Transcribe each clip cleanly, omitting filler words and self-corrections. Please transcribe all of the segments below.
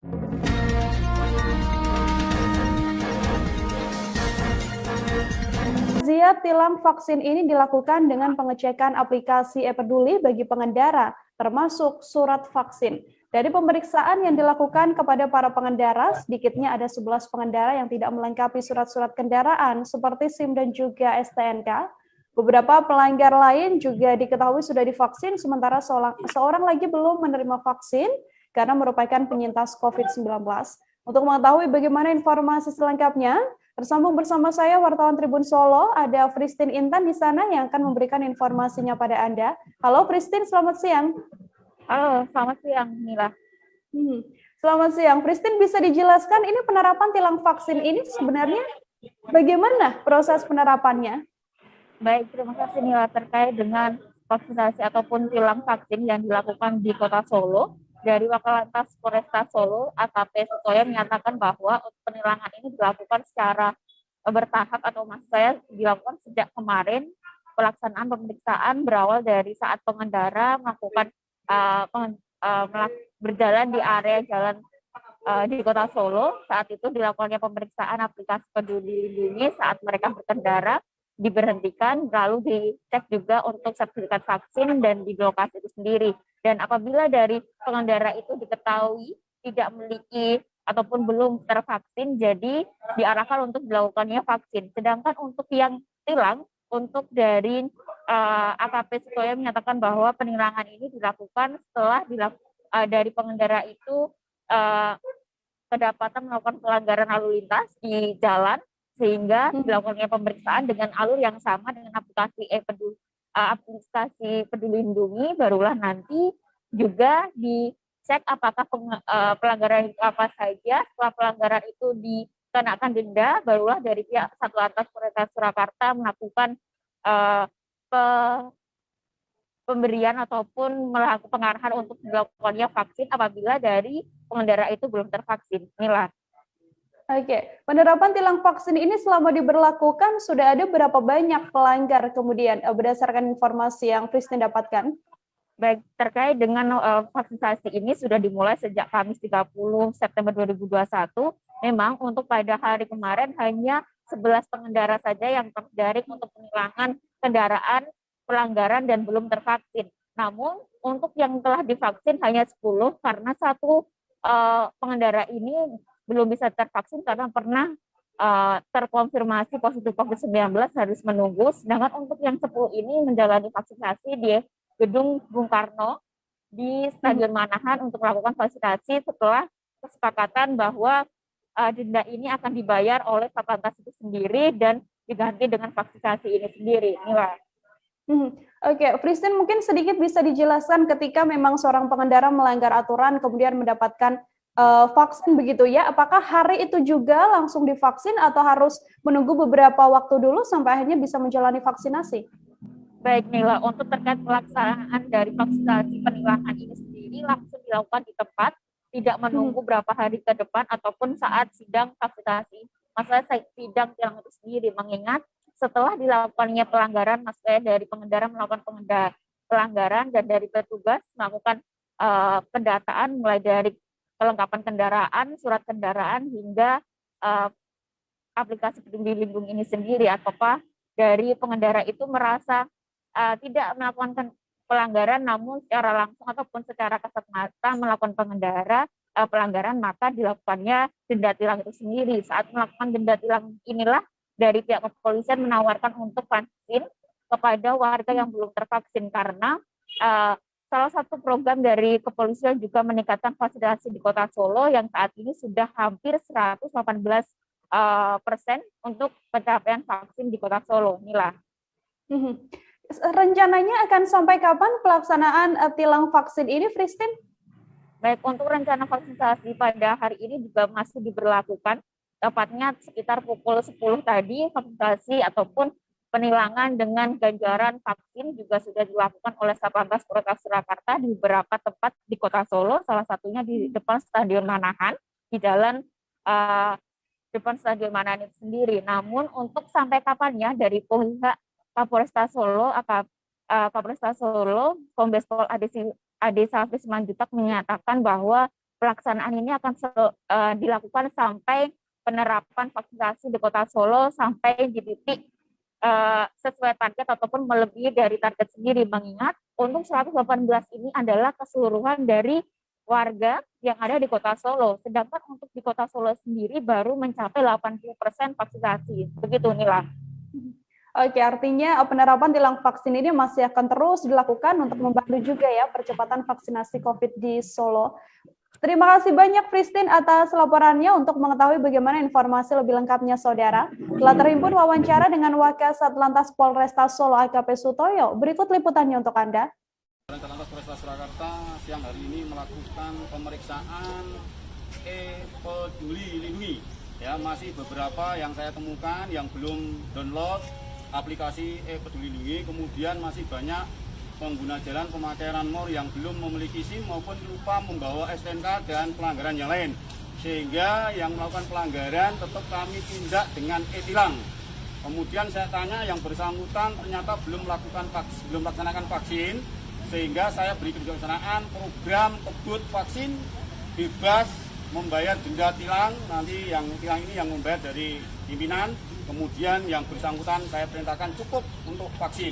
Razia tilang vaksin ini dilakukan dengan pengecekan aplikasi e-Peduli bagi pengendara, termasuk surat vaksin. Dari pemeriksaan yang dilakukan kepada para pengendara, sedikitnya ada 11 pengendara yang tidak melengkapi surat-surat kendaraan seperti SIM dan juga STNK. Beberapa pelanggar lain juga diketahui sudah divaksin, sementara seorang lagi belum menerima vaksin karena merupakan penyintas COVID-19. Untuk mengetahui bagaimana informasi selengkapnya, tersambung bersama saya wartawan Tribun Solo, ada Pristin Intan di sana yang akan memberikan informasinya pada Anda. Halo Pristin, selamat siang. Halo, selamat siang, Mila. Selamat siang. Pristin, bisa dijelaskan ini penerapan tilang vaksin ini sebenarnya bagaimana proses penerapannya? Baik, terima kasih Mila terkait dengan vaksinasi ataupun tilang vaksin yang dilakukan di Kota Solo. Dari Waklantas Polresta Solo, AKP Sutoyo menyatakan bahwa penilangan ini dilakukan secara bertahap atau maksud saya dilakukan sejak kemarin. Pelaksanaan pemeriksaan berawal dari saat pengendara melakukan berjalan di area jalan di Kota Solo. Saat itu dilakukannya pemeriksaan aplikasi Peduli Lindungi saat mereka berkendara, diberhentikan, lalu dicek juga untuk sertifikat vaksin dan di lokasi itu sendiri. Dan apabila dari pengendara itu diketahui tidak memiliki ataupun belum tervaksin, jadi diarahkan untuk dilakukannya vaksin. Sedangkan untuk yang tilang, untuk dari AKP Sutoyo menyatakan bahwa penilangan ini dilakukan setelah dari pengendara itu kedapatan melakukan pelanggaran lalu lintas di jalan, sehingga dilakukannya pemeriksaan dengan alur yang sama dengan aplikasi aplikasi Peduli Lindungi, barulah nanti juga dicek apakah pelanggaran itu apa saja. Setelah pelanggaran itu dikenakan denda, barulah dari pihak Satlantas Polresta Surakarta melakukan pemberian ataupun melakukan pengarahan untuk dilakukannya vaksin apabila dari pengendara itu belum tervaksin. Inilah. Oke, penerapan tilang vaksin ini selama diberlakukan sudah ada berapa banyak pelanggar kemudian berdasarkan informasi yang Pristin dapatkan? Baik, terkait dengan vaksinasi ini sudah dimulai sejak Kamis 30 September 2021. Memang untuk pada hari kemarin hanya 11 pengendara saja yang terjaring untuk penilangan kendaraan pelanggaran dan belum tervaksin. Namun untuk yang telah divaksin hanya 10 karena satu pengendara ini belum bisa tervaksin karena pernah terkonfirmasi positif COVID-19 harus menunggu. Sedangkan untuk yang 10 ini menjalani vaksinasi di Gedung Bung Karno di Stadion Manahan untuk melakukan vaksinasi setelah kesepakatan bahwa denda ini akan dibayar oleh Satlantas itu sendiri dan diganti dengan vaksinasi ini sendiri. Inilah. Oke, Pristin mungkin sedikit bisa dijelaskan ketika memang seorang pengendara melanggar aturan kemudian mendapatkan vaksin begitu ya, apakah hari itu juga langsung divaksin atau harus menunggu beberapa waktu dulu sampai akhirnya bisa menjalani vaksinasi? Baik Nila, untuk terkait pelaksanaan dari vaksinasi penilangan ini sendiri langsung dilakukan di tempat, tidak menunggu berapa hari ke depan ataupun saat sidang vaksinasi. Masalah sidang tilang itu sendiri, mengingat setelah dilakukannya pelanggaran, maksudnya dari pengendara melakukan pelanggaran dan dari petugas melakukan pendataan mulai dari kelengkapan kendaraan, surat kendaraan, hingga aplikasi Peduli Lindungi ini sendiri, ataukah dari pengendara itu merasa tidak melakukan pelanggaran, namun secara langsung ataupun secara kasat mata melakukan pelanggaran, maka dilakukannya denda tilang itu sendiri. Saat melakukan denda tilang inilah dari pihak kepolisian menawarkan untuk vaksin kepada warga yang belum tervaksin, karena salah satu program dari kepolisian juga meningkatkan vaksinasi di Kota Solo yang saat ini sudah hampir 118% untuk pencapaian vaksin di Kota Solo. Inilah. Rencananya akan sampai kapan pelaksanaan tilang vaksin ini, Pristin? Baik, untuk rencana vaksinasi pada hari ini juga masih diberlakukan. Tepatnya sekitar pukul 10 tadi, vaksinasi ataupun penilangan dengan ganjaran vaksin juga sudah dilakukan oleh Satlantas Polresta Surakarta di beberapa tempat di Kota Solo, salah satunya di depan Stadion Manahan, di jalan depan Stadion Manahan itu sendiri. Namun untuk sampai kapannya dari pihak Kapolresta Solo, Kapolresta Solo, Kombes Pol Ade Safri Simanjuntak menyatakan bahwa pelaksanaan ini akan dilakukan sampai penerapan vaksinasi di Kota Solo sampai di titik sesuai target ataupun melebihi dari target sendiri. Mengingat untuk 118 ini adalah keseluruhan dari warga yang ada di Kota Solo. Sedangkan untuk di Kota Solo sendiri baru mencapai 80% vaksinasi. Begitu Nila. Oke, artinya penerapan tilang vaksin ini masih akan terus dilakukan untuk membantu juga ya percepatan vaksinasi COVID di Solo. Terima kasih banyak Christine atas laporannya. Untuk mengetahui bagaimana informasi lebih lengkapnya saudara, telah terhimpun wawancara dengan Wakasat Lantas Polresta Solo AKP Sutoyo. Berikut liputannya untuk Anda. Lantas Polresta Surakarta siang hari ini melakukan pemeriksaan peduli lindungi. Ya, masih beberapa yang saya temukan yang belum download aplikasi peduli lindungi, kemudian masih banyak pengguna jalan pemakai ranmor yang belum memiliki SIM maupun lupa membawa STNK dan pelanggaran yang lain. Sehingga yang melakukan pelanggaran tetap kami tindak dengan e-tilang. Kemudian saya tanya yang bersangkutan ternyata belum melaksanakan vaksin, sehingga saya beri kebijaksanaan program kebut vaksin bebas membayar denda tilang. Nanti yang tilang ini yang membayar dari pimpinan, kemudian yang bersangkutan saya perintahkan cukup untuk vaksin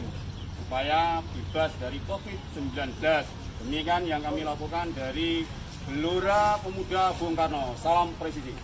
supaya bebas dari COVID-19. Demikian yang kami lakukan dari Gelora Pemuda Bung Karno. Salam Presiden.